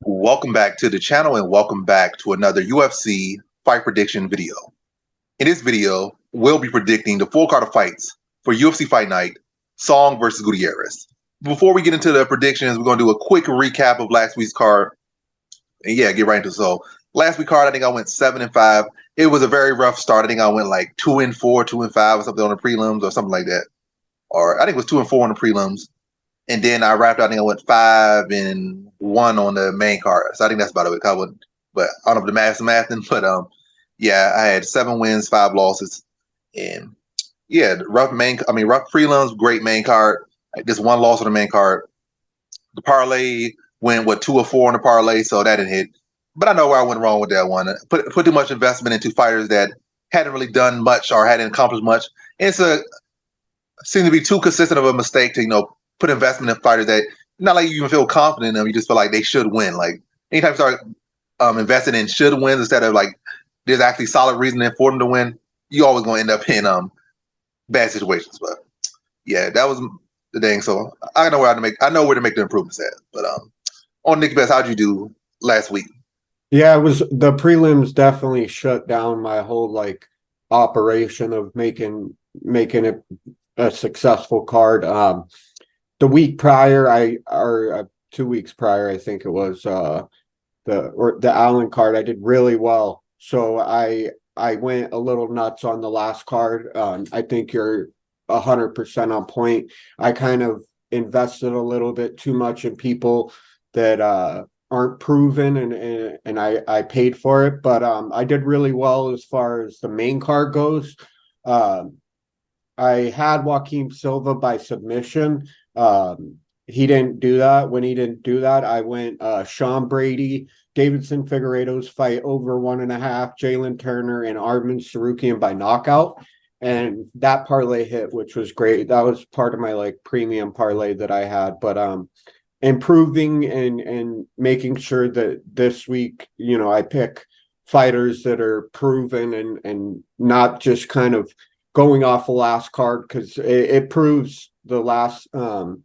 Welcome back to the channel and welcome back to another UFC fight prediction video. In this video, we'll be predicting the full card of fights for UFC Fight Night, Song versus Gutierrez. Before we get into the predictions, we're going to do a quick recap of last week's card. And yeah, get right into it. So last week's card, I think I went 7-5. It was a very rough start. I think I went like 2-4, 2-5 or something on the prelims or something like that. Or I think it was 2-4 on the prelims. And then I wrapped out, I think I went 5-1 on the main card. So I think that's about it. But I don't know if the math's mathing, but yeah, I had 7 wins, 5 losses. And yeah, rough prelims, great main card. Just 1 loss on the main card. The parlay went 2-4 on the parlay, so that didn't hit. But I know where I went wrong with that one. Put too much investment into fighters that hadn't really done much or hadn't accomplished much. And seemed to be too consistent of a mistake to, put investment in fighters that not like you even feel confident in them. You just feel like they should win. Like anytime you start investing in should wins instead of like there's actually solid reasoning for them to win, you always gonna end up in bad situations. But yeah, that was the thing. So I know where to make the improvements at. But on Nick Best, how'd you do last week? Yeah, it was the prelims definitely shut down my whole operation of making it a successful card. The week prior, 2 weeks prior, I think it was the Allen card. I did really well, so I went a little nuts on the last card. I think you're 100% on point. I kind of invested a little bit too much in people that aren't proven, and I paid for it. But I did really well as far as the main card goes. I had Joaquin Silva by submission. He didn't do that. When he didn't do that, I went Sean Brady, Davidson Figueiredo's fight over 1.5, Jalen Turner, and Arman Sarukian by knockout. And that parlay hit, which was great. That was part of my premium parlay that I had. But improving and making sure that this week, I pick fighters that are proven and not just kind of going off the last card, because it proves the last the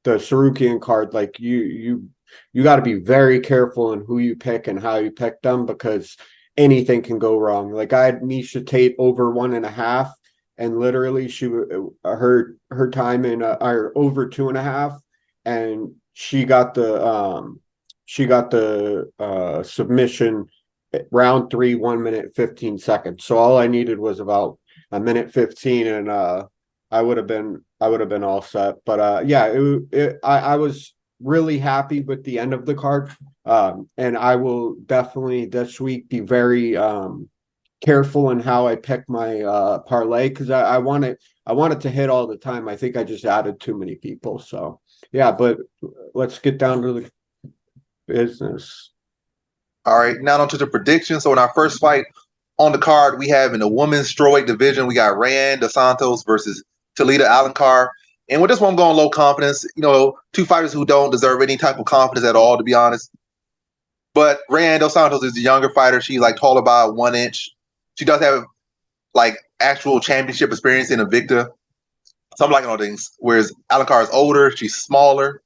Sarukian card, you got to be very careful in who you pick and how you pick them, because anything can go wrong. I had Miesha Tate over 1.5, and literally her time in over 2.5, and she got the submission round 3, 1 minute 15 seconds. So all I needed was about a minute 15, and I would have been all set. But yeah, I was really happy with the end of the card, and I will definitely this week be very careful in how I pick my parlay, because I want it to hit all the time. I think I just added too many people. So yeah, but let's get down to the business. All right, now on to the predictions. So in our first fight on the card, we have in the women's strawweight division, we got Rayanne Dos Santos versus Talita Alencar. And with this one, I'm going low confidence. 2 fighters who don't deserve any type of confidence at all, to be honest. But Rayanne Dos Santos is a younger fighter. She's taller by 1 inch. She does have actual championship experience in Invicta. So I'm liking all things. Whereas Alencar is older, she's smaller,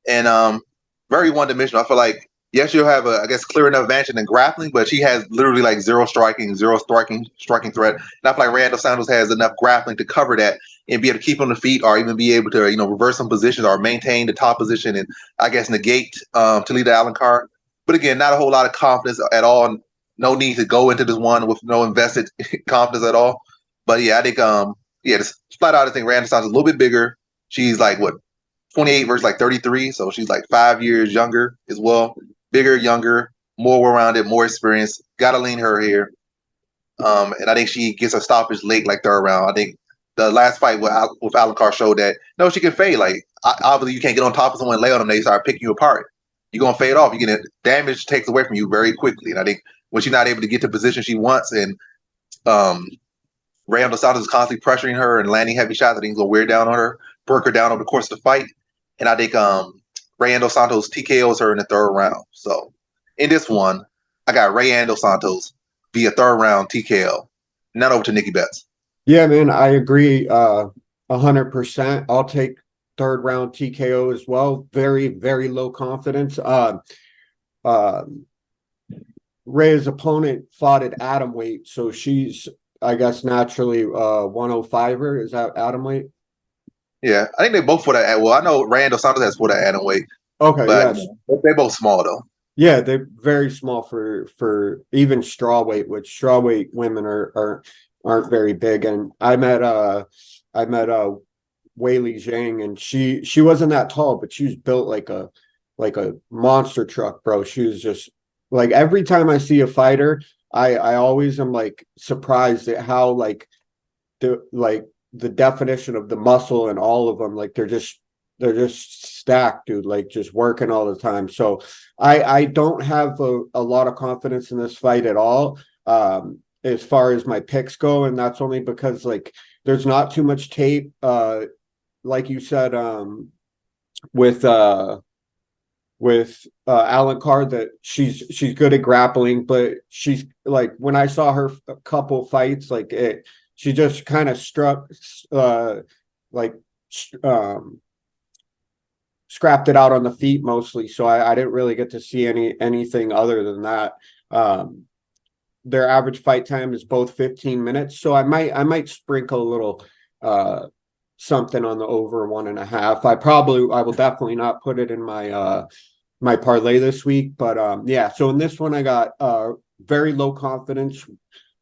and very one-dimensional. I feel like, yes, she'll have clear enough advantage in grappling, but she has literally zero striking threat. And I feel like Rayanne Dos Santos has enough grappling to cover that and be able to keep on the feet, or even be able to, reverse some positions or maintain the top position and negate Talita Alencar. But again, not a whole lot of confidence at all. No need to go into this one with no invested confidence at all. But yeah, I think just flat out, I think Rayanne Dos Santos is a little bit bigger. She's 28 versus 33, so she's 5 years younger as well. Bigger, younger, more well-rounded, more experienced. Got to lean her here. And I think she gets a stoppage late, third round. I think the last fight with Alencar showed that, no, she can fade. Obviously, you can't get on top of someone and lay on them. They start picking you apart. You're going to fade off. You get damage takes away from you very quickly. And I think when she's not able to get to the position she wants, and Rayanne Dos Santos is constantly pressuring her and landing heavy shots, I think it's going to wear down on her, break her down over the course of the fight. And I think Rayanne Dos Santos TKOs her in the 3rd round. So in this one, I got Rayanne Dos Santos via 3rd round TKO. Now over to Nikki Betts. Yeah, man, I agree 100%. I'll take 3rd round TKO as well. Very, very low confidence. Rhea's opponent fought at atom weight, so she's, I guess, naturally 105er. Is that atom weight? Yeah, I think they both fought at. Well, I know Rand dos Santos has fought at atom weight, Okay, but yes. they're both small though. Yeah, they're very small for even straw weight, which straw weight women aren't very big. And I met Weili Zhang, and she wasn't that tall, but she was built like a monster truck, bro. She was just like, every time I see a fighter, I always am like surprised at how the definition of the muscle and all of them, like they're just stacked, dude, like just working all the time. So I don't have a lot of confidence in this fight at all, as far as my picks go, and that's only because like there's not too much tape, like you said, with Alan Carr, that she's good at grappling, but she's like, when I saw her a couple fights, like she just kind of struck, like um scrapped it out on the feet mostly. So I didn't really get to see anything other than that. Um, their average fight time is both 15 minutes, so I might sprinkle a little something on the over 1.5. I will definitely not put it in my parlay this week, but yeah. So in this one, I got very low confidence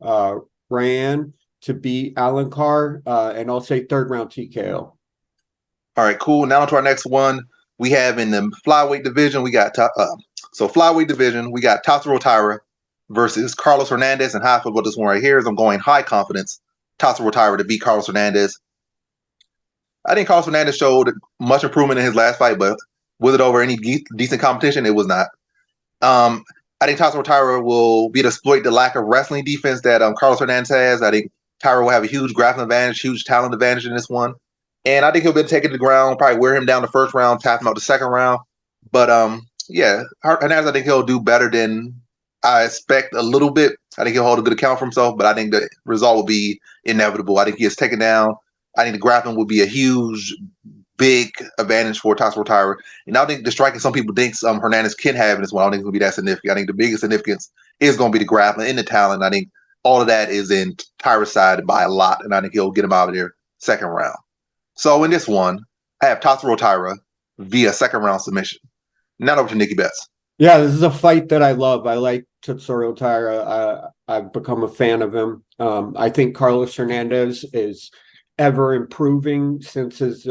Ryan to beat Alan Carr, and I'll say third round TKO. All right, cool. Now to our next one. We have in the flyweight division, we got flyweight division, we got Tatsuro Taira versus Carlos Hernandez. And how I feel about this one right here is I'm going high confidence Tatsuro Taira to beat Carlos Hernandez. I think Carlos Hernandez showed much improvement in his last fight, but was it over any decent competition? It was not. I think Tatsuro Taira will be to exploit the lack of wrestling defense that Carlos Hernandez has. I think Taira will have a huge grappling advantage, huge talent advantage in this one. And I think he'll be taking to the ground, probably wear him down the first round, tap him out the second round. But yeah, Hernandez, I think he'll do better than I expect a little bit. I think he'll hold a good account for himself, but I think the result will be inevitable. I think he is taken down. I think the grappling will be a huge, big advantage for Tatsuro Taira. And I think the striking some people think Hernandez can have in this one, I don't think it's going to be that significant. I think the biggest significance is going to be the grappling and the talent. I think all of that is in Taira's side by a lot, and I think he'll get him out of there second round. So in this one, I have Tatsuro Taira via second round submission. Now over to Nikki Betts. Yeah, this is a fight that I love. I like Tatsuro Taira. I've become a fan of him. I think Carlos Hernandez is ever improving since his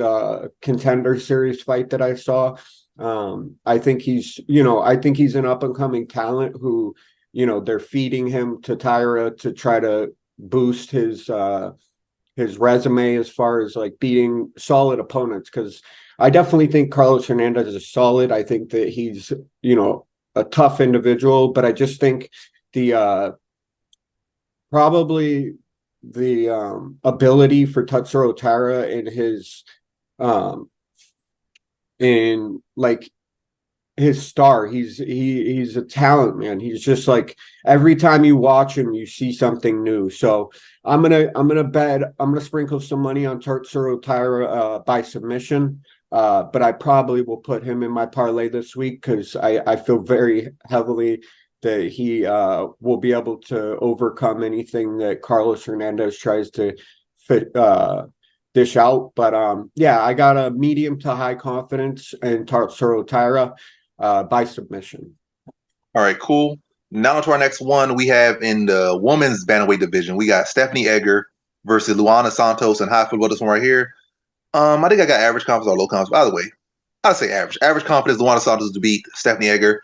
Contender Series fight that I saw. I think he's an up and coming talent who, they're feeding him to Taira to try to boost his resume as far as like beating solid opponents, because I definitely think Carlos Hernandez is solid. I think that he's, a tough individual, but I just think the probably the ability for Tatsuro Taira in his in like his star, he's a talent, man. He's just like, every time you watch him you see something new. So I'm gonna sprinkle some money on Tatsuro Taira by submission, but I probably will put him in my parlay this week because I feel very heavily that he will be able to overcome anything that Carlos Hernandez tries to dish out. But yeah, I got a medium to high confidence in Tatsuro Taira by submission. All right, cool. Now to our next one. We have in the women's bantamweight division, we got Stephanie Egger versus Luana Santos. And how I feel about this one right here. I think I got average confidence or low confidence. By the way, I'd say average. Average confidence, Luana Santos to beat Stephanie Egger.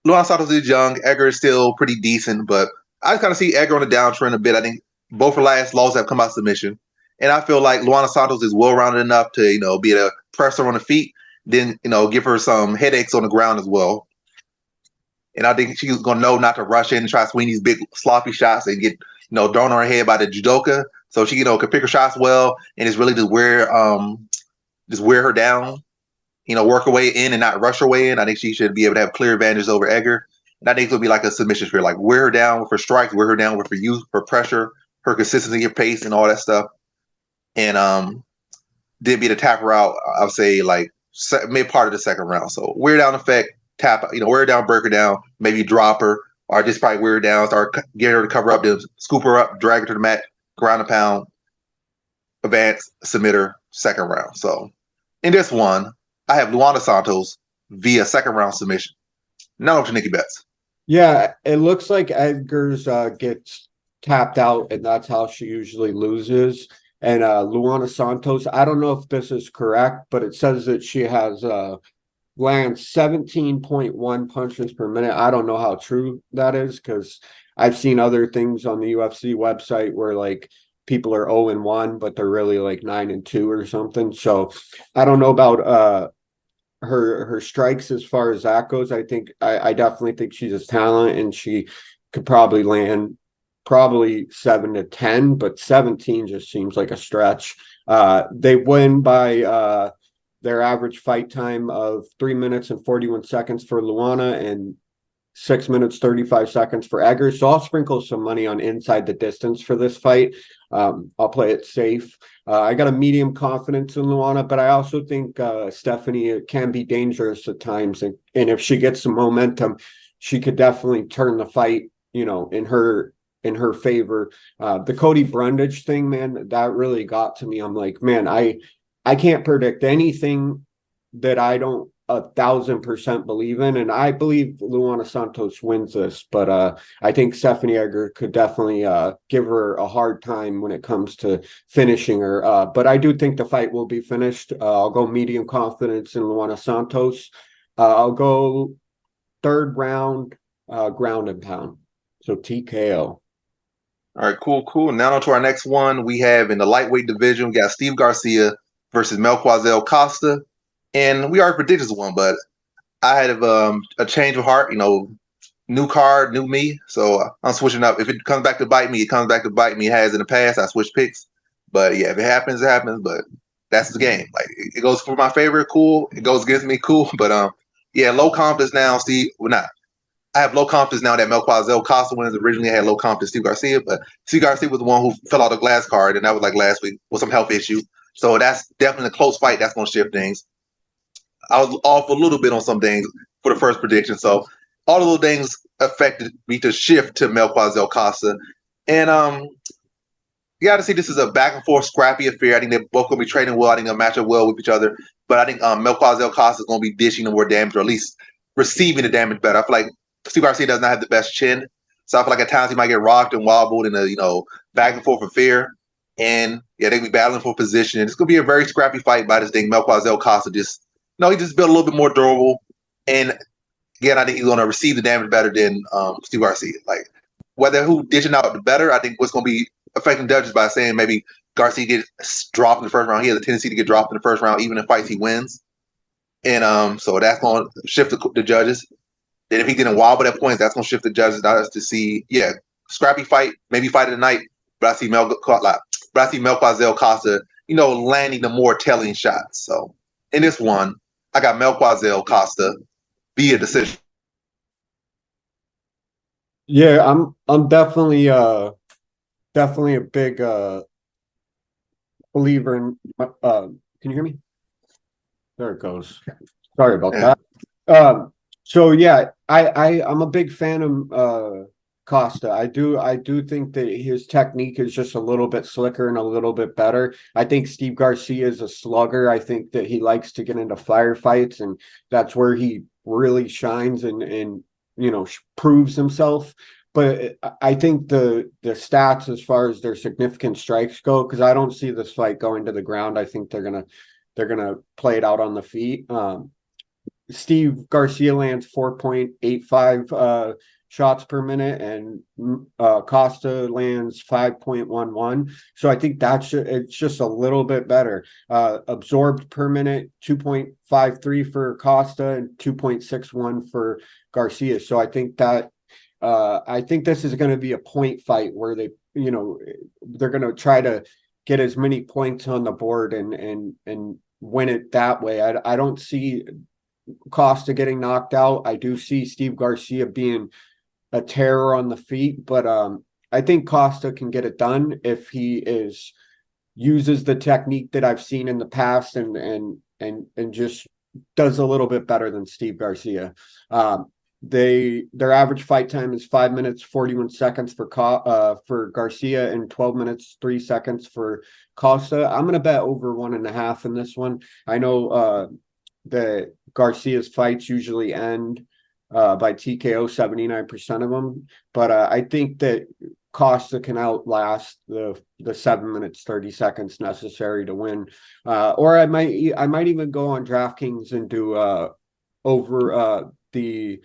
Luana Santos is young. Egger is still pretty decent, but I kind of see Egger on the downtrend a bit. I think both her last losses have come out submission. And I feel like Luana Santos is well-rounded enough to, be able to press her on the feet, then, give her some headaches on the ground as well. And I think she's going to know not to rush in and try to swing these big sloppy shots and get, thrown on her head by the judoka. So she, can pick her shots well, and it's really just wear her down, work her way in and not rush her way in. I think she should be able to have clear advantages over Egger. And I think it'll be like a submission sphere, like wear her down with her strikes, wear her down with her youth, her pressure, her consistency, her pace, and all that stuff. And then be to tap her out, I would say like mid part of the second round. So wear down effect, tap, wear her down, break her down, maybe drop her, or just probably wear her down, start getting her to cover up, then scoop her up, drag her to the mat, ground and pound, advance, submit her, second round. So in this one, I have Luana Santos via second round submission. Not up to Nikki Betts. Yeah, it looks like Edgar's gets tapped out, and that's how she usually loses. And Luana Santos, I don't know if this is correct, but it says that she has lands 17.1 punches per minute. I don't know how true that is because I've seen other things on the UFC website where like people are 0-1, but they're really like 9-2 or something. So I don't know about her strikes as far as that goes. I definitely think she's a talent and she could probably land probably 7 to 10, but 17 just seems like a stretch. They win by their average fight time of 3 minutes and 41 seconds for Luana and 6 minutes 35 seconds for Edgar. So I'll sprinkle some money on inside the distance for this fight. I'll play it safe. I got a medium confidence in Luana, but I also think Stephanie can be dangerous at times, and if she gets some momentum, she could definitely turn the fight, in her favor. The Cody Brundage thing, man, that really got to me. I'm like, man, I can't predict anything that I don't 1,000% believe in, and I believe Luana Santos wins this, but I think Stephanie Edgar could definitely give her a hard time when it comes to finishing her. But I do think the fight will be finished. I'll go medium confidence in Luana Santos. I'll go third round, ground and pound. So TKO. All right, cool. Now on to our next one. We have in the lightweight division, we got Steve Garcia versus Melquizael Costa. And we already predicted this one, but I had a change of heart, new card, new me. So I'm switching up. If it comes back to bite me, it comes back to bite me. It has in the past. I switch picks. But yeah, if it happens, it happens. But that's the game. Like it goes for my favorite, cool. It goes against me, cool. But yeah, low confidence now, Steve. Well, not. I have low confidence now that Melquizael Costa wins. Originally, I had low confidence Steve Garcia, but Steve Garcia was the one who fell out the glass card, and that was like last week with some health issue. So that's definitely a close fight. That's going to shift things. I was off a little bit on some things for the first prediction. So all of those things affected me to shift to Melquizael Costa. And you got to see this is a back and forth scrappy affair. I think they're both going to be trading well. I think they'll match up well with each other. But I think Melquizael Costa is going to be dishing the more damage, or at least receiving the damage better. I feel like Steve Garcia does not have the best chin. So I feel like at times he might get rocked and wobbled in a back and forth affair. And yeah, they'll be battling for position. And it's going to be a very scrappy fight. But I just think Melquizael Costa just he just built a little bit more durable. And again, I think he's going to receive the damage better than Steve Garcia. Like, whether who dishing out the better, I think what's going to be affecting judges by saying maybe Garcia gets dropped in the first round. He has a tendency to get dropped in the first round, even in fights he wins. And so that's going to shift the judges. Then if he didn't wobble at points, that's going to shift the judges to see, scrappy fight, maybe fight of the night. But I see Melquizael Costa, landing the more telling shots. So in this one, I got Melquizael Costa via decision. Yeah, I'm definitely a big believer in can you hear me? There it goes. Sorry about that. So yeah, I'm a big fan of Costa. I do think that his technique is just a little bit slicker and a little bit better. I think Steve Garcia is a slugger. I think that he likes to get into firefights, and that's where he really shines and proves himself. But I think the stats as far as their significant strikes go, because I don't see this fight going to the ground. I think they're gonna play it out on the feet. Steve Garcia lands 4.85 shots per minute, and Costa lands 5.11. So I think it's just a little bit better. Absorbed per minute, 2.53 for Costa and 2.61 for Garcia. So I think this is going to be a point fight where they're going to try to get as many points on the board and win it that way. I don't see Costa getting knocked out. I do see Steve Garcia being a terror on the feet, but I think Costa can get it done if he uses the technique that I've seen in the past and just does a little bit better than Steve Garcia. Their average fight time is 5 minutes 41 seconds for Garcia and 12 minutes 3 seconds for Costa. I'm gonna bet over 1.5 in this one. I know that Garcia's fights usually end by TKO 79% of them, but I think that Costa can outlast the 7 minutes 30 seconds necessary to win. Or I might even go on DraftKings and do over the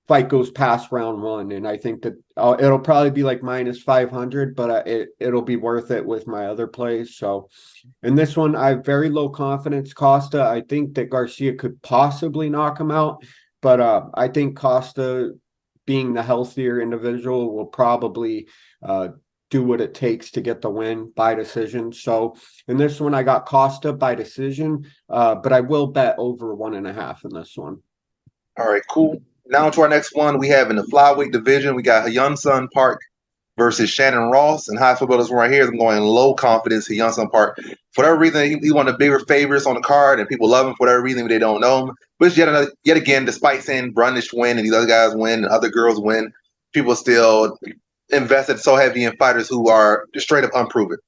fight goes past round one, and I think that it'll probably be like -500, but it'll be worth it with my other plays. So in this one, I have very low confidence Costa. I think that Garcia could possibly knock him out, but I think Costa, being the healthier individual, will probably do what it takes to get the win by decision. So in this one, I got Costa by decision, but I will bet over 1.5 in this one. All right, cool. Now to our next one. We have in the flyweight division, we got Hyun-Sung Park versus Shannon Ross. And high football is right here. I'm going low confidence Hyun-Sung Park. For whatever reason, he's one of the bigger favorites on the card, and people love him for whatever reason, but they don't know him. But yet again, despite saying Brundish win and these other guys win and other girls win, people still invested so heavy in fighters who are just straight up unproven.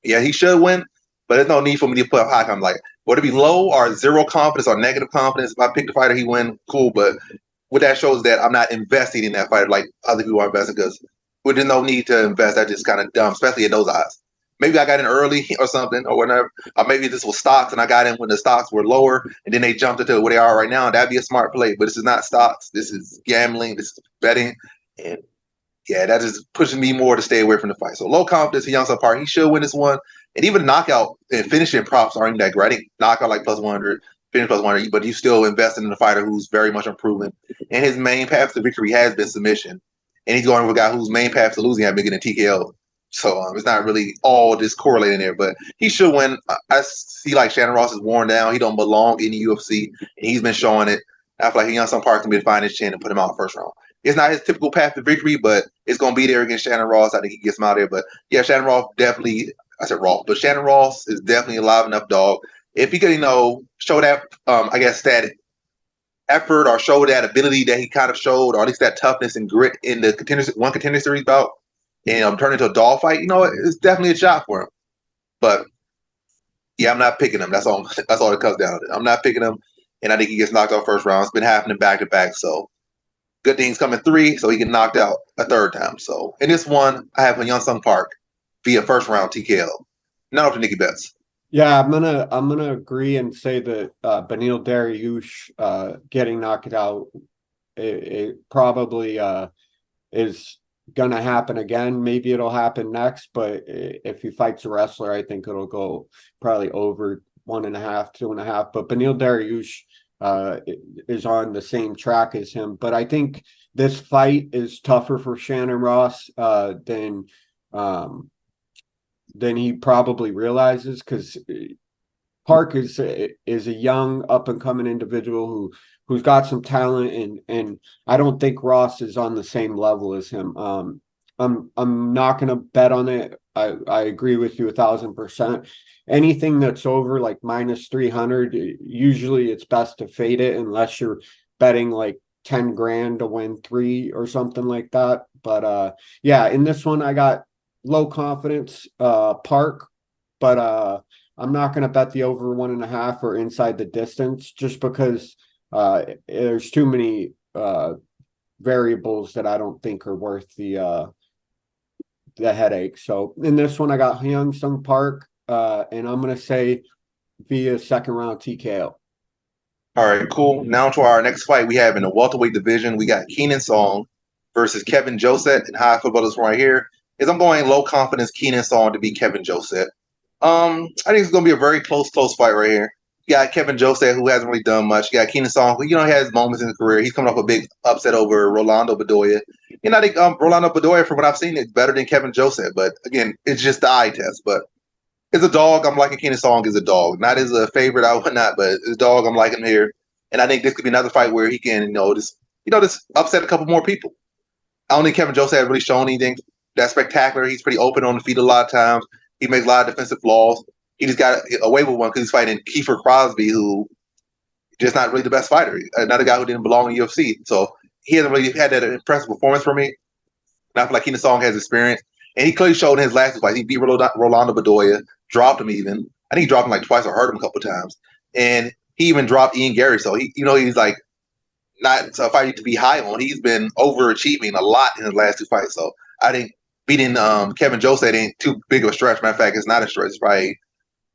Yeah, he should win, but there's no need for me to put up high. I'm like, would it be low or zero confidence or negative confidence? If I pick the fighter, he win, cool. But what that shows that I'm not investing in that fighter like other people are investing, because there's no need to invest. That's just kind of dumb, especially in those odds. Maybe I got in early or something or whatever. Or maybe this was stocks and I got in when the stocks were lower and then they jumped into where they are right now. That'd be a smart play. But this is not stocks. This is gambling. This is betting. And yeah, that is pushing me more to stay away from the fight. So low confidence in Youngstown Park. He should win this one. And even knockout and finishing props aren't even that great. I think knockout like plus 100, finish plus 100, but you still investing in a fighter who's very much improving. And his main path to victory has been submission. And he's going with a guy whose main path to losing has been getting TKO. So it's not really all just correlating there, but he should win. I see like Shannon Ross is worn down. He don't belong in the UFC, and he's been showing it. I feel like Youngstown Park can be to find his chin and put him out first round. It's not his typical path to victory, but it's going to be there against Shannon Ross. I think he gets him out there. But yeah, Shannon Ross definitely, I said Ross, but Shannon Ross is definitely a live enough dog. If he could, show that, I guess, that effort or show that ability that he kind of showed, or at least that toughness and grit in the contender series bout, and turn into a dog fight, it's definitely a shot for him. But yeah, I'm not picking him. That's all. That's all it comes down to. I'm not picking him, and I think he gets knocked out first round. It's been happening back to back. So good things come in 3, so he get knocked out a third time. So in this one, I have Hyun-Sung Park via first round TKO. Not up to Nikki Betts. Yeah, I'm gonna agree and say that Beneil Dariush getting knocked out, it probably is gonna happen again. Maybe it'll happen next, but if he fights a wrestler, I think it'll go probably over 1.5, 2.5. But Beneil Dariush is on the same track as him. But I think this fight is tougher for Shannon Ross than he probably realizes, because Park is a young up and coming individual who's got some talent, and I don't think Ross is on the same level as him. I'm not going to bet on it. I agree with you 1,000%. Anything that's over like -300, usually it's best to fade it unless you're betting like 10 grand to win 3 or something like that. But yeah, in this one I got low confidence Park, but I'm not going to bet the over 1.5 or inside the distance, just because there's too many variables that I don't think are worth the headache. So in this one, I got Hyun-Sung Park, and I'm going to say via second round TKO. All right, cool. Now to our next fight we have in the welterweight division. We got Keenan Song versus Kevin Josette, and high football is right here. I'm going low confidence Keenan Song to beat Kevin Josette. I think it's going to be a very close fight right here. You got Kevin Josette, who hasn't really done much. You got Keenan Song, who, he has moments in his career. He's coming off a big upset over Rolando Bedoya. I think Rolando Bedoya, from what I've seen, is better than Kevin Josette. But again, it's just the eye test. But as a dog, I'm liking Keenan Song as a dog. Not as a favorite, I would not, but as a dog, I'm liking him here. And I think this could be another fight where he can, just upset a couple more people. I don't think Kevin Josette has really shown anything that's spectacular. He's pretty open on the feet a lot of times. He makes a lot of defensive flaws. he just got away with one because he's fighting Kiefer Crosby, who just not really the best fighter. Another guy who didn't belong in UFC. So he hasn't really had that impressive performance for me. And I feel like Keenan Song has experience. And he clearly showed in his last fight. He beat Rolando Bedoya, dropped him even. I think he dropped him like twice or hurt him a couple times. And he even dropped Ian Gary. So he's like not a fighter to be high on. He's been overachieving a lot in his last two fights. So I think beating Kevin Joseph ain't too big of a stretch. Matter of fact, it's not a stretch. It's probably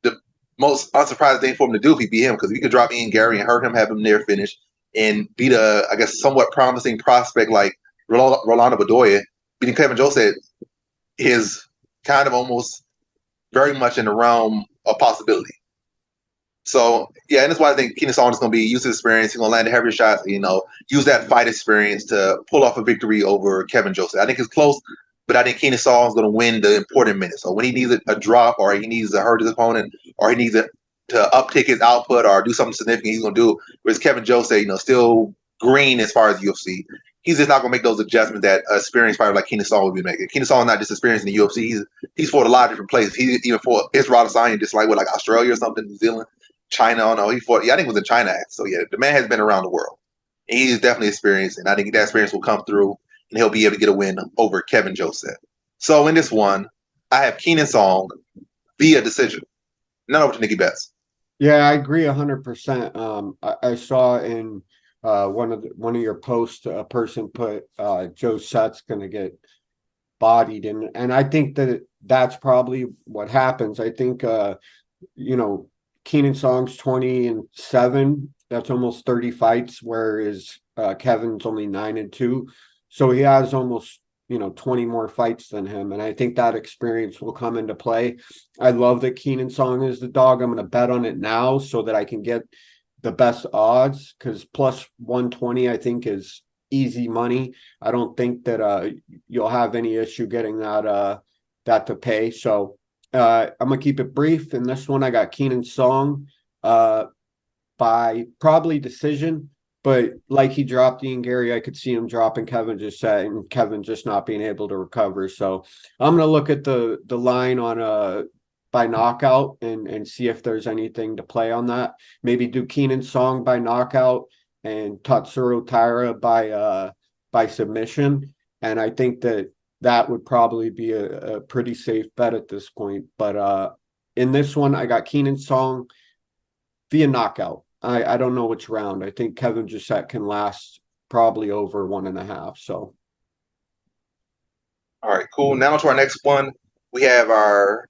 the most unsurprising thing for him to do if he beat him, because if he could drop Ian Gary and hurt him, have him near finish, and beat a, I guess, somewhat promising prospect like Rolando Bedoya, beating Kevin Joseph is kind of almost very much in the realm of possibility. So, yeah, and that's why I think Keenan Song is going to be use his experience. He's going to land the heavier shots, use that fight experience to pull off a victory over Kevin Joseph. I think it's close, but I think Keenan Song is going to win the important minutes. So when he needs a drop, or he needs to hurt his opponent, or he needs to uptick his output or do something significant, he's going to do. Whereas Kevin Joseph, still green as far as UFC. He's just not going to make those adjustments that an experienced fighter like Keenan Song would be making. Keenan Song is not just experienced in the UFC. He's fought a lot of different places. He even fought Israel Adesanya, just like Australia or something, New Zealand. China, I don't know. He fought. Yeah, I think it was in China. So yeah, the man has been around the world. And he's definitely experienced, and I think that experience will come through, and he'll be able to get a win over Kevin Joseph. So in this one, I have Keenan Song via decision. None over to Nikki Betts. Yeah, I agree 100%. I saw in one of your posts, a person put Joe Sutt's going to get bodied, and I think that's probably what happens. I think Keenan Song's 20-7. That's almost 30 fights, whereas Kevin's only 9-2. So he has almost 20 more fights than him, and I think that experience will come into play. I love that Keenan Song is the dog. I'm going to bet on it now so that I can get the best odds, because plus 120 I think is easy money. I don't think that you'll have any issue getting that to pay. So I'm gonna keep it brief. In this one, I got Keenan Song by probably decision, but like he dropped Ian Gary, I could see him dropping Kevin and Kevin just not being able to recover. So I'm gonna look at the line on by knockout and see if there's anything to play on that. Maybe do Keenan Song by knockout and Tatsuro Taira by submission. And I think that would probably be a pretty safe bet at this point. But in this one, I got Keenan Song via knockout. I don't know which round. I think Kevin Joseph can last probably over 1.5. So, all right, cool. Now to our next one. We have our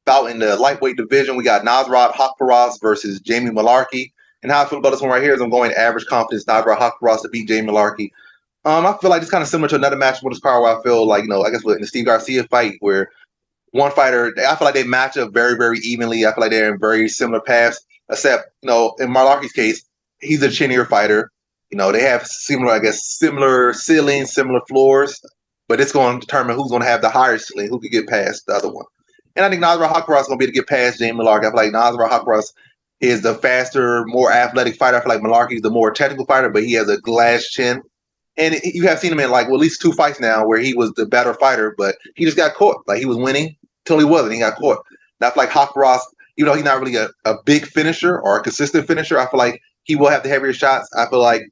bout in the lightweight division. We got Nasrat Haqparast versus Jamie Mullarkey. And how I feel about this one right here is I'm going average confidence Nasrat Haqparast to beat Jamie Mullarkey. I feel like it's kind of similar to another match with this card where I feel like, I guess in the Steve Garcia fight, where one fighter, I feel like they match up very, very evenly. I feel like they're in very similar paths, except, in Mullarkey's case, he's a chinnier fighter. They have similar ceilings, similar floors, but it's going to determine who's going to have the higher ceiling, who can get past the other one. And I think Nasrat Haqparast is going to be able to get past Jamie Mullarkey. I feel like Nasrat Haqparast is the faster, more athletic fighter. I feel like Mullarkey is the more technical fighter, but he has a glass chin. And you have seen him in at least 2 fights now where he was the better fighter, but he just got caught. Like he was winning till he wasn't. He got caught. That's like Haqparast, he's not really a big finisher or a consistent finisher. I feel like he will have the heavier shots. I feel like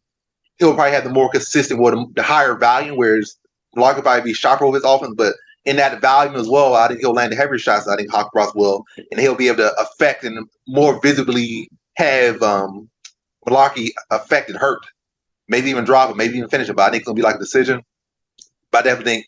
he'll probably have the more consistent, the higher volume, whereas Mullarkey will probably be sharper with his offense. But in that volume as well, I think he'll land the heavier shots. I think Haqparast will, and he'll be able to affect and more visibly have Mullarkey affect and hurt. Maybe even drop it, maybe even finish it. But I think it's going to be like a decision. But I definitely think,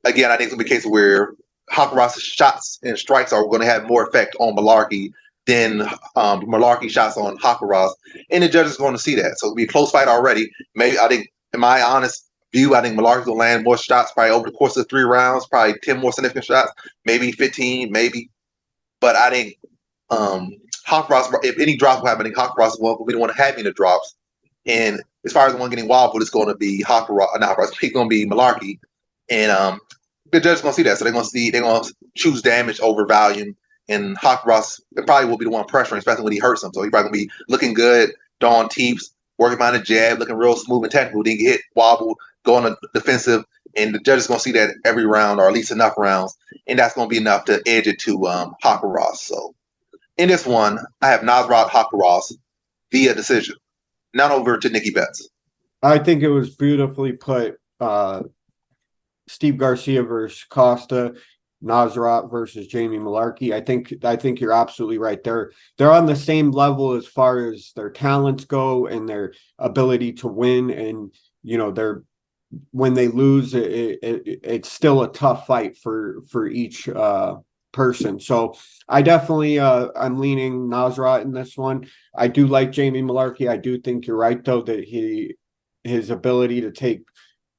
again, I think it's going to be a case where Haqparast's shots and strikes are going to have more effect on Mullarkey than Mullarkey shots on Haqparast. And the judges are going to see that. So it'll be a close fight already. Maybe, I think, in my honest view, I think Mullarkey's going to land more shots probably over the course of 3 rounds, probably 10 more significant shots, maybe 15, maybe. But I think Haqparast, if any drops will happen, I think Haqparast will be the one having the drops. And as far as the one getting wobbled, it's going to be it's going to be Mullarkey. And the judges are going to see that. So they're going to choose damage over volume. And Haqparast probably will be the one pressuring, especially when he hurts him. So he's probably going to be looking good, throwing teeps, working behind the jab, looking real smooth and technical. Then get hit, wobble, go on the defensive. And the judges are going to see that every round, or at least enough rounds. And that's going to be enough to edge it to Haqparast. So In this one, I have Nasrat Haqparast via decision. Now over to Nikki Betts. I think it was beautifully put. Steve Garcia versus Costa, Nasrat versus Jamie Malarkey. I think you're absolutely right. They're on the same level as far as their talents go and their ability to win. And they're when they lose, it's still a tough fight for each person. So I definitely I'm leaning Nasrat in this one. I do like Jamie Malarkey. I do think you're right though that his ability to take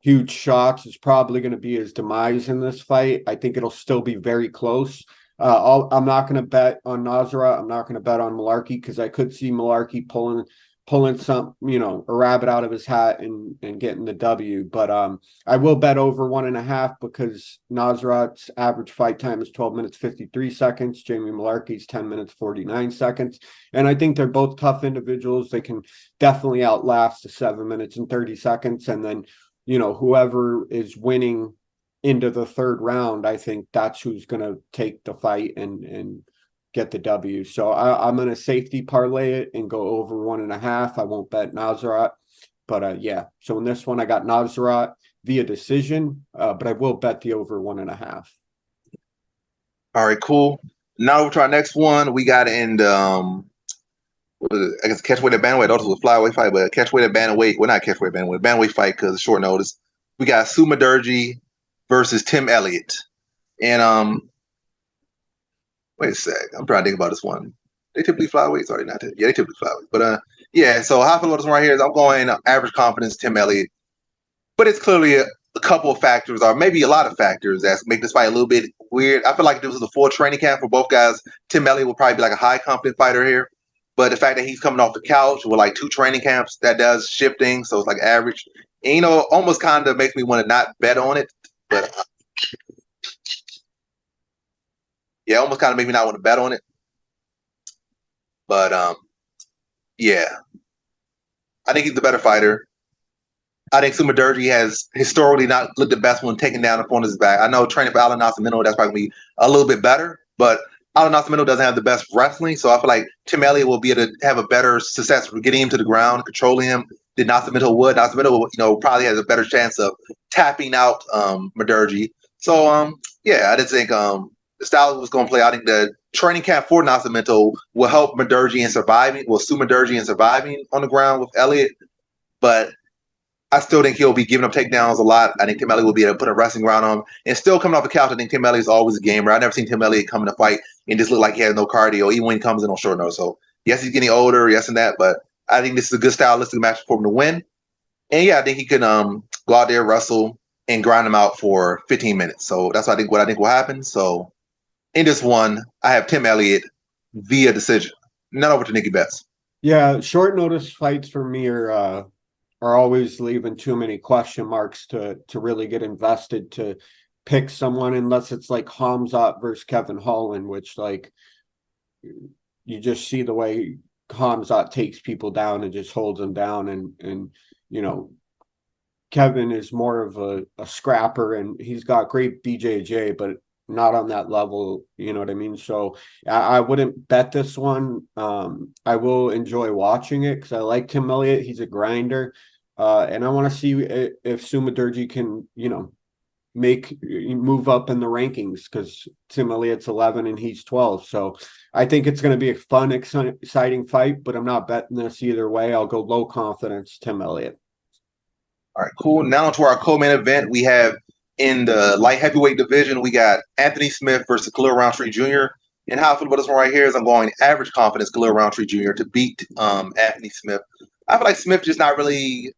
huge shots is probably going to be his demise in this fight. I think it'll still be very close. I'm not going to bet on Nasrat. I'm not going to bet on Malarkey because I could see Malarkey pulling some, a rabbit out of his hat and getting the W. But I will bet over 1.5 because Nasrat's average fight time is 12 minutes 53 seconds. Jamie Malarkey's 10 minutes 49 seconds. And I think they're both tough individuals. They can definitely outlast the 7 minutes and 30 seconds. And then whoever is winning into the third round, I think that's who's going to take the fight and get the W. So I'm going to safety parlay it and go over 1.5. I won't bet Nasrat, but yeah. So in this one, I got Nasrat via decision, but I will bet the over 1.5. All right, cool. Now over to our next one. We got in the I guess catchweight and bantamweight. Those was a flyweight fight, but catchweight and bantamweight. Well, not catchweight, bantamweight fight because it's short notice. We got Suma Durji versus Tim Elliott, and wait a sec. I'm trying to think about this one. They typically flyweight. Sorry, not yeah, they typically flyweight. But yeah. So how I feel about this one right here is I'm going average confidence Tim Elliott, but it's clearly a couple of factors, or maybe a lot of factors, that make this fight a little bit weird. I feel like if this was a full training camp for both guys, Tim Elliott would probably be like a high confident fighter here. But the fact that he's coming off the couch with like 2 training camps, that does shift things. So it's like average. And, almost kind of makes me want to not bet on it. But yeah, almost kind of make me not want to bet on it. But yeah, I think he's the better fighter. I think Suma Durji has historically not looked the best when taking down opponent's back. I know training for Alan Nascimento, that's probably going to be a little bit better, but Alan Nascimento doesn't have the best wrestling, so I feel like Tim Elliott will be able to have a better success with getting him to the ground, controlling him than Nascimento would. Nascimento, probably has a better chance of tapping out Mudurji. So, yeah, I just think the style was going to play. I think the training camp for Nascimento will help Mudurji in surviving, Sue Mudurji in surviving on the ground with Elliott, but I still think he'll be giving up takedowns a lot. I think Tim Elliott will be able to put a wrestling ground on him. And still coming off the couch, I think Tim Elliott is always a gamer. I've never seen Tim Elliott come in a fight and just look like he has no cardio, even when he comes in on short notice. So, yes, he's getting older, yes, and that, but I think this is a good stylistic match for him to win. And, yeah, I think he can go out there, wrestle, and grind him out for 15 minutes. So that's what I think will happen. So, in this one, I have Tim Elliott via decision. Not over to Nikki Betts. Yeah, short notice fights for me are always leaving too many question marks to really get invested to pick someone, unless it's like Hamzat versus Kevin Holland, which like you just see the way Hamzat takes people down and just holds them down, and Kevin is more of a scrapper, and he's got great BJJ, but not on that level, you know what I mean? So I wouldn't bet this one. I will enjoy watching it because I like Tim Elliott. He's a grinder. And I want to see if Suma Durji can, move up in the rankings, because Tim Elliott's 11 and he's 12. So I think it's going to be a fun, exciting fight, but I'm not betting this either way. I'll go low confidence Tim Elliott. All right, cool. Now to our co-main event, we have in the light heavyweight division, we got Anthony Smith versus Khalil Roundtree Jr. And how I feel about this one right here is I'm going average confidence Khalil Roundtree Jr. to beat Anthony Smith. I feel like Smith just not really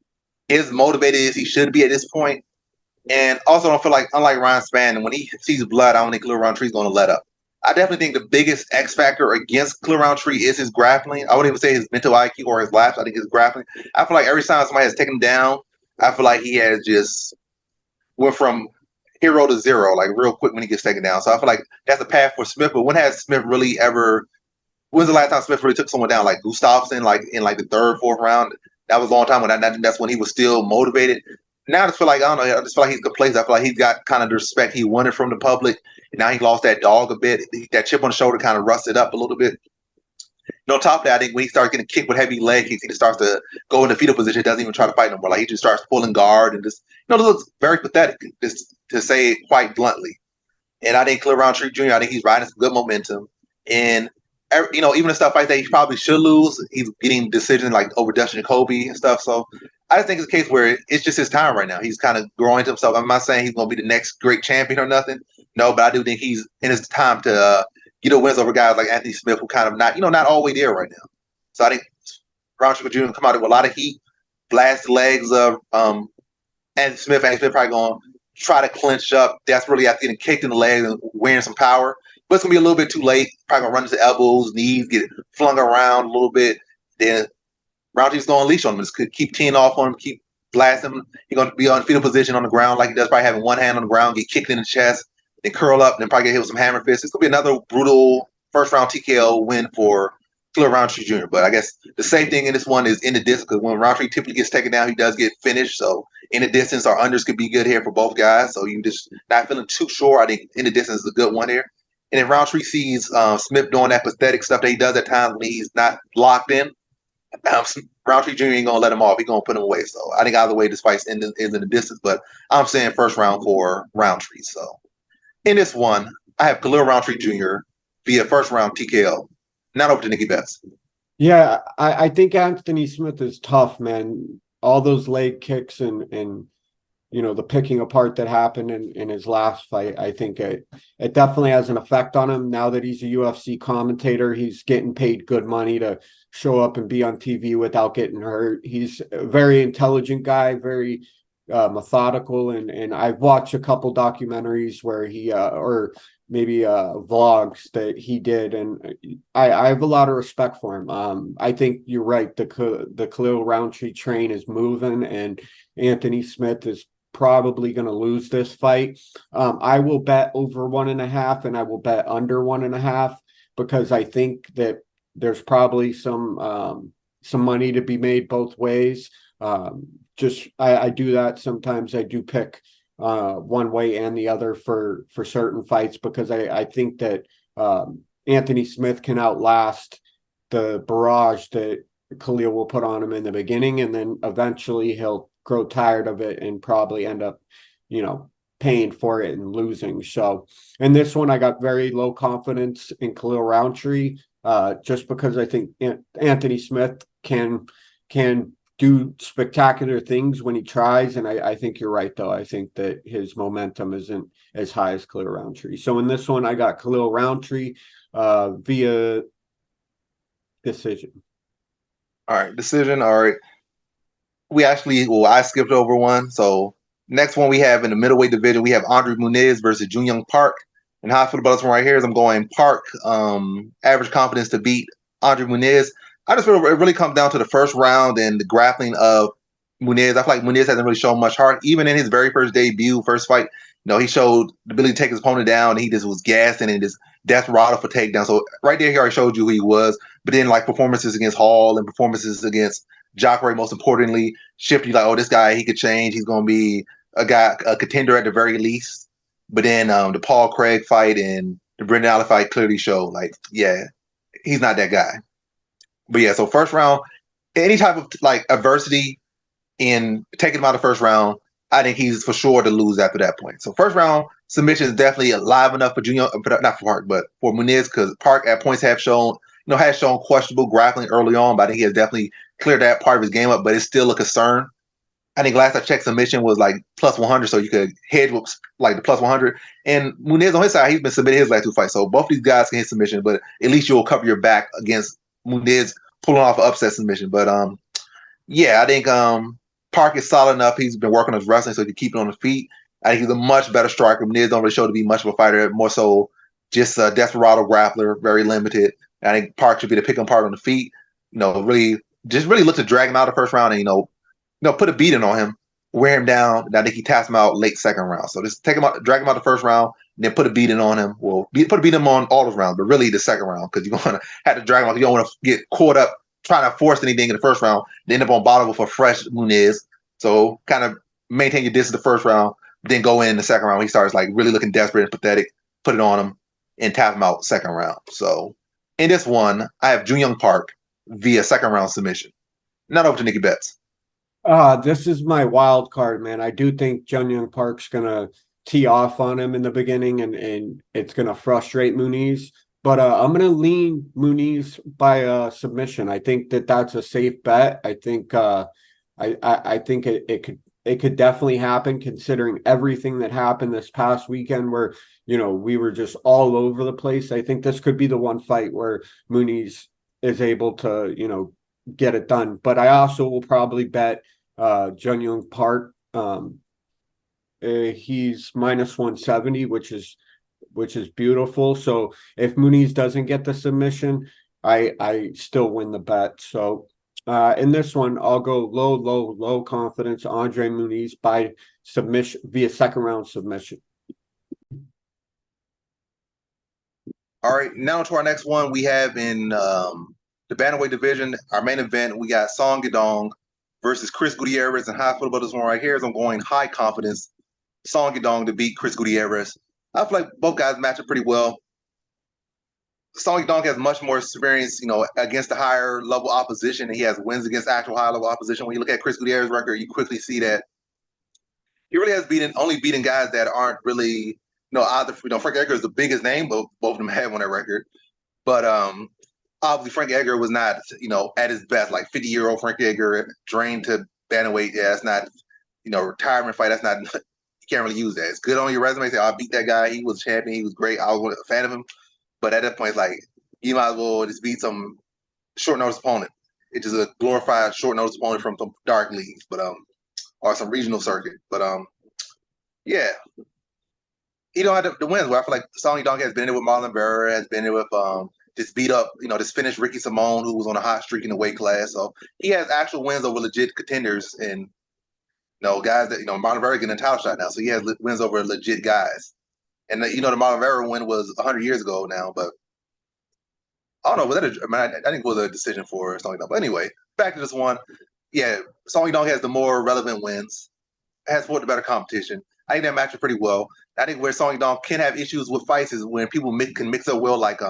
as motivated as he should be at this point. And also, I don't feel like, unlike Ryan Spann, when he sees blood, I don't think Khalil Roundtree is going to let up. I definitely think the biggest X factor against Khalil Roundtree is his grappling. I wouldn't even say his mental IQ or his laps. I think his grappling. I feel like every time somebody has taken him down, I feel like he has just went from hero to zero, like real quick when he gets taken down. So I feel like that's a path for Smith. But when has Smith really ever? When's the last time Smith really took someone down, like Gustafsson, like in like the third, fourth round? That was a long time when that's when he was still motivated. Now I just feel like, I don't know, I just feel like he's complacent. I feel like he's got kind of the respect he wanted from the public. And now he lost that dog a bit. That chip on the shoulder kind of rusted up a little bit. on top of that, I think when he starts getting kicked with heavy leg kicks, he just starts to go in the fetal position. He doesn't even try to fight no more. Like he just starts pulling guard and just, it looks very pathetic, just to say it quite bluntly. And I think Khalil Roundtree Jr., I think he's riding some good momentum. And, even the stuff like that, he probably should lose. He's getting decisions like over Dustin Jacoby and stuff. So I just think it's a case where it's just his time right now. He's kind of growing to himself. I'm not saying he's going to be the next great champion or nothing. No, but I do think he's in his time to get a wins over guys like Anthony Smith, who kind of not all the way there right now. So I think Roundtree Jr. come out with a lot of heat, blast the legs of Anthony Smith. Anthony Smith probably going to try to clinch up desperately after getting kicked in the legs and wearing some power. But it's going to be a little bit too late. Probably going to run into elbows, knees, get flung around a little bit. Then Roundtree's going to unleash on him. Just keep teeing off on him, keep blasting him. He's going to be on fetal position on the ground like he does, probably having one hand on the ground, get kicked in the chest, then curl up, and then probably get hit with some hammer fists. It's going to be another brutal first-round TKO win for Khalil Roundtree Jr. But I guess the safe thing in this one is in the distance, because when Roundtree typically gets taken down, he does get finished. So in the distance, our unders could be good here for both guys. So you just not feeling too sure. I think in the distance is a good one here. And if Roundtree sees Smith doing that pathetic stuff that he does at times when he's not locked in, Roundtree Jr. ain't gonna let him off. He's gonna put him away. So I think either way, this fight is in the distance. But I'm saying first round for Roundtree. So in this one, I have Khalil Roundtree Jr. via first round TKO. Not over to Nicky Betts. Yeah, I think Anthony Smith is tough, man. All those leg kicks and the picking apart that happened in his last fight, I think it definitely has an effect on him. Now that he's a UFC commentator, he's getting paid good money to show up and be on TV without getting hurt. He's a very intelligent guy, very methodical, and I've watched a couple documentaries where he or maybe vlogs that he did, and I have a lot of respect for him. I think you're right. The Khalil Roundtree train is moving, and Anthony Smith is probably going to lose this fight. I will bet over 1.5, and I will bet under 1.5, because I think that there's probably some money to be made both ways. I do that sometimes. I do pick one way and the other for certain fights, because I think that Anthony Smith can outlast the barrage that Khalil will put on him in the beginning, and then eventually he'll grow tired of it and probably end up, paying for it and losing. So in this one, I got very low confidence in Khalil Roundtree, just because I think Anthony Smith can do spectacular things when he tries. And I think you're right, though. I think that his momentum isn't as high as Khalil Roundtree. So in this one, I got Khalil Roundtree via decision. All right, decision. All right. I skipped over one. So next one we have in the middleweight division, we have Andre Muniz versus Jun Young Park. And how I feel about this one right here is I'm going Park, average confidence to beat Andre Muniz. I just feel it really comes down to the first round and the grappling of Muniz. I feel like Muniz hasn't really shown much heart. Even in his very first debut, first fight, he showed the ability to take his opponent down. And he just was gassing and just desperado for takedown. So right there, he already showed you who he was. But then like performances against Hall and performances against Jacare, most importantly, shift you like, oh, this guy, he could change. He's going to be a contender at the very least. But then the Paul Craig fight and the Brendan Allen fight clearly showed, like, yeah, he's not that guy. But yeah, so first round, any type of like adversity in taking him out of the first round, I think he's for sure to lose after that point. So first round submission is definitely alive enough for Junior, not for Park, but for Muniz, because Park at points has shown questionable grappling early on, but I think he has definitely cleared that part of his game up, but it's still a concern. I think last I checked, submission was like plus 100, so you could hedge with like the plus 100. And Muniz on his side, he's been submitted his last 2 fights, so both these guys can hit submission, but at least you'll cover your back against Muniz pulling off an upset submission. But I think Park is solid enough. He's been working on his wrestling, so he can keep it on his feet. I think he's a much better striker. Muniz don't really show to be much of a fighter, more so just a desperado grappler, very limited. I think Park should be the pick apart on the feet. Really look to drag him out of the first round and put a beating on him, wear him down. And I think he taps him out late second round. So just take him out, drag him out the first round, and then put a beating on him. Well, put a beating on all those rounds, but really the second round, because you're gonna have to drag him out. You don't want to get caught up trying to force anything in the first round, then end up on bottom with a fresh Muniz. So kind of maintain your distance the first round, then go in the second round. He starts like really looking desperate and pathetic, put it on him, and tap him out second round. So In this one, I have Jun Young Park via second round submission. Not over to Nikki Betts. This is my wild card, man. I do think Jun Young Park's gonna tee off on him in the beginning, and it's gonna frustrate Muniz. But I'm gonna lean Muniz by submission. I think that that's a safe bet. I think I think it could definitely happen considering everything that happened this past weekend where we were just all over the place. I think this could be the one fight where Muniz is able to get it done. But I also will probably bet Jun Young Park. He's minus 170, which is beautiful. So if Muniz doesn't get the submission, I still win the bet. So in this one, I'll go low confidence Andre Muniz by submission via second round submission. All right, now to our next one. We have in the bantamweight division, our main event. We got Song Yadong versus Chris Gutierrez, and how I feel about this one right here is I'm going high confidence Song Yadong to beat Chris Gutierrez. I feel like both guys match up pretty well. Song Yadong has much more experience, against the higher level opposition, and he has wins against actual high level opposition. When you look at Chris Gutierrez's record, you quickly see that he really has only beaten guys that aren't really, either Frank Edgar is the biggest name, but both of them have on their record. But obviously Frank Edgar was not, at his best, like 50-year-old Frank Edgar, drained to bantamweight. Yeah, that's not, retirement fight. That's not, you can't really use that. It's good on your resume. Say, I beat that guy. He was champion. He was great. I was a fan of him. But at that point, it's like, you might as well just beat some short notice opponent. It's just a glorified short notice opponent from some dark leagues, but or some regional circuit. But yeah, he don't have the wins. Where I feel like Song Yadong has been in it with Marlon Vera, has been in it with just beat up, just finished Ricky Simone, who was on a hot streak in the weight class. So he has actual wins over legit contenders and guys that Marlon Vera getting a title shot now. So he has wins over legit guys. And the Marlon Vera win was 100 years ago now, but I don't know. Was that I think it was a decision for Song Yadong. But anyway, back to this one. Yeah, Song Yadong has the more relevant wins, has fought the better competition. I think that matches pretty well. I think where Song Yadong can have issues with fights is when people can mix up well, like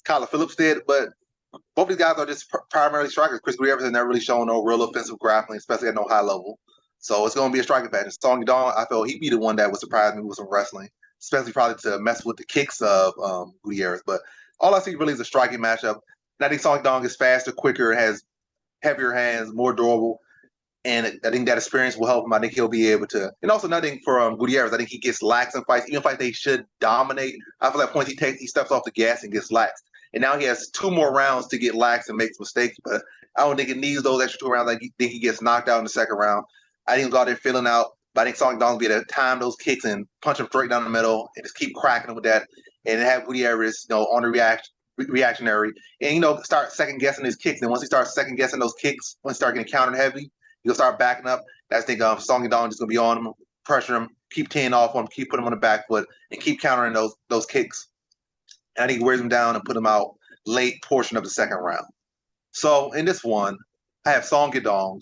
Kyler Phillips did. But both these guys are just primarily strikers. Chris Gutierrez has never really shown no real offensive grappling, especially at no high level. So it's going to be a striking match. And Song Yadong, I felt he'd be the one that would surprise me with some wrestling, especially probably to mess with the kicks of Gutierrez. But all I see really is a striking matchup. And I think Song Yadong is faster, quicker, has heavier hands, more durable. And I think that experience will help him. I think he'll be able to. And also, nothing for Gutierrez. I think he gets lax in fights, even fights they should dominate. I feel like points he steps off the gas and gets lax. And now he has 2 more rounds to get lax and makes mistakes. But I don't think it needs those extra 2 rounds. I think he gets knocked out in the second round. I think he'll go out there feeling out. But I think Song Yadong will be able to time those kicks and punch him straight down the middle and just keep cracking him with that. And have Gutierrez, on the reactionary, and start second guessing his kicks. And once he starts second guessing those kicks, once he starts getting countered heavy, he'll start backing up. That's the thing. Song Yadong just gonna be on him, pressure him, keep teeing off on him, keep putting him on the back foot, and keep countering those kicks. And I think he wears him down and put him out late portion of the second round. So in this one, I have Song Yadong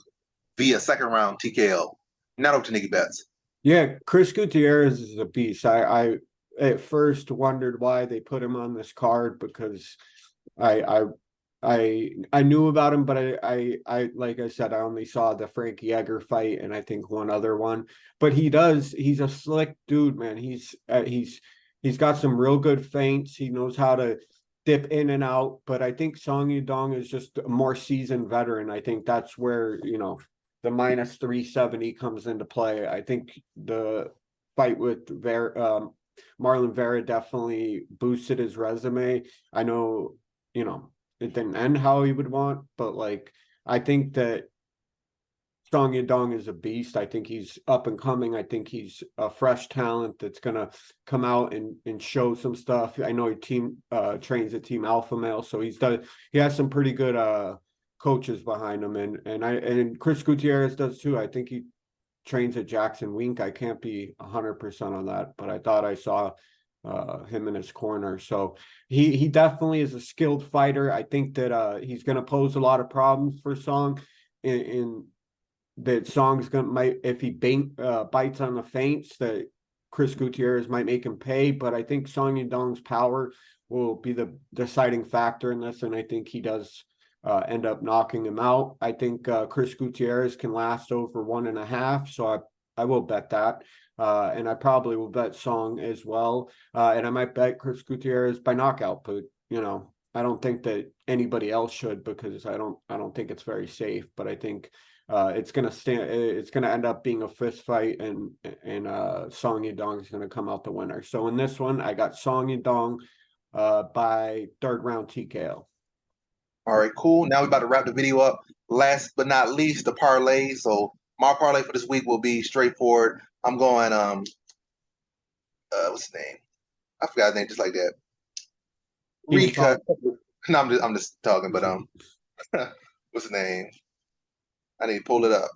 via second round TKO. Not over to Nikki Betts. Yeah, Chris Gutierrez is a beast. I at first wondered why they put him on this card because I knew about him, but I like I said, I only saw the Frankie Edgar fight and I think one other one. But he's a slick dude, man. He's got some real good feints. He knows how to dip in and out. But I think Song Yadong is just a more seasoned veteran. I think that's where the minus 370 comes into play. I think the fight with Marlon Vera definitely boosted his resume. I know, it didn't end how he would want, but I think that Song Yadong is a beast. I think he's up and coming. I think he's a fresh talent that's gonna come out and show some stuff. I know he trains at Team Alpha Male, so he has some pretty good coaches behind him, and Chris Gutierrez does too. I think he trains at Jackson Wink. I can't be 100% on that, but I thought I saw him in his corner. So he definitely is a skilled fighter. I think that he's going to pose a lot of problems for Song. In that Song's if he bites on the feints, that Chris Gutierrez might make him pay, but I think Song Yadong's power will be the deciding factor in this, and I think he does end up knocking him out. I think Chris Gutierrez can last over 1.5, so I will bet that. And I probably will bet Song as well. And I might bet Chris Gutierrez by knockout, but I don't think that anybody else should, because I don't think it's very safe. But I think it's gonna end up being a fist fight, and Song Yadong is gonna come out the winner. So in this one, I got Song Yadong by third round TKO. All right, cool. Now we're about to wrap the video up. Last but not least, the parlay. So my parlay for this week will be straightforward. I'm going what's his name? I forgot his name, just like that. Recut. No, I'm just talking, but what's his name? I need to pull it up.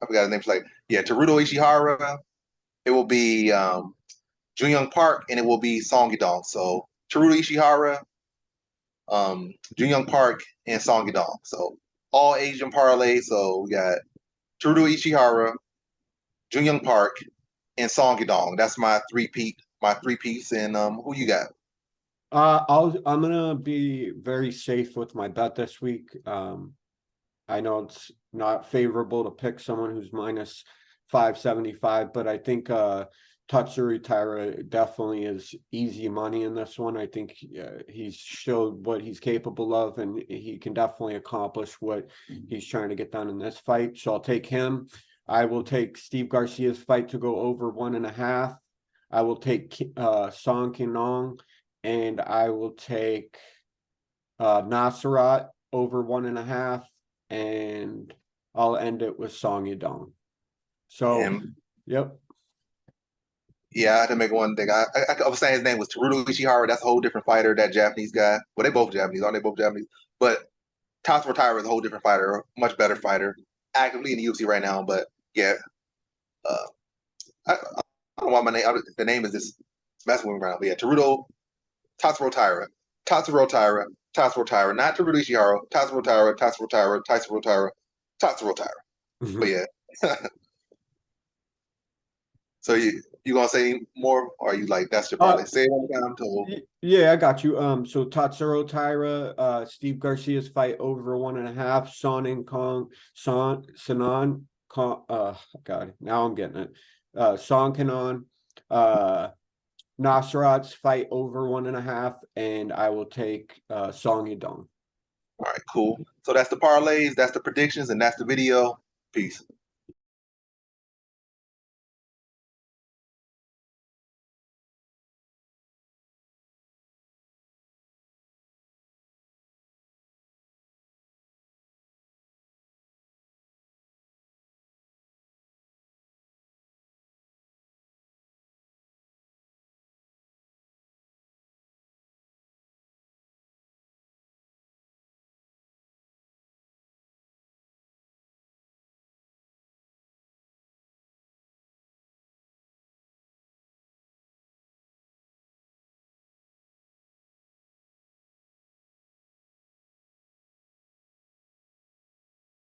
I forgot his name. It's like, yeah, Teruto Ishihara. It will be Junyoung Park, and it will be Song Yadong. So Teruto Ishihara, Junyoung Park, and Song Yadong. So all Asian parlay. So we got Teruto Ishihara, Junyoung Park, and Song Yadong. That's my three-piece. And who you got? I'm gonna be very safe with my bet this week. I know it's not favorable to pick someone who's minus 575, but I think Tatsuri Taira definitely is easy money in this one. I think he's showed what he's capable of, and he can definitely accomplish what he's trying to get done in this fight. So I'll take him. I will take Steve Garcia's fight to go over 1.5. I will take Song Kinong, and I will take Nasserat over 1.5, and I'll end it with Song Yadong. So, yep. Yeah, I had to make one thing. I was saying his name was Teruto Ishihara. That's a whole different fighter, that Japanese guy. Well, they both Japanese. Aren't they both Japanese? But Tatsuro Taira is a whole different fighter, much better fighter, actively in the UFC right now. But yeah, I don't know why the name is just messing with me right now. But yeah, Tatsuro Taira, Tatsuro Taira, Tatsuro Taira, not Teruto Ishihara, Tatsuro Taira, Tatsuro Taira, Tatsuro Taira, Tatsuro Taira. But yeah. So you gonna say more, or are you like that's your parlay? Say it one time. Yeah, I got you. So Tatsuro Taira, Steve Garcia's fight over 1.5. Sanan Kong. God, now I'm getting it. Song Kanon, Nasrat's fight over 1.5, and I will take Song Yadong. All right, cool. So that's the parlays, that's the predictions, and that's the video. Peace.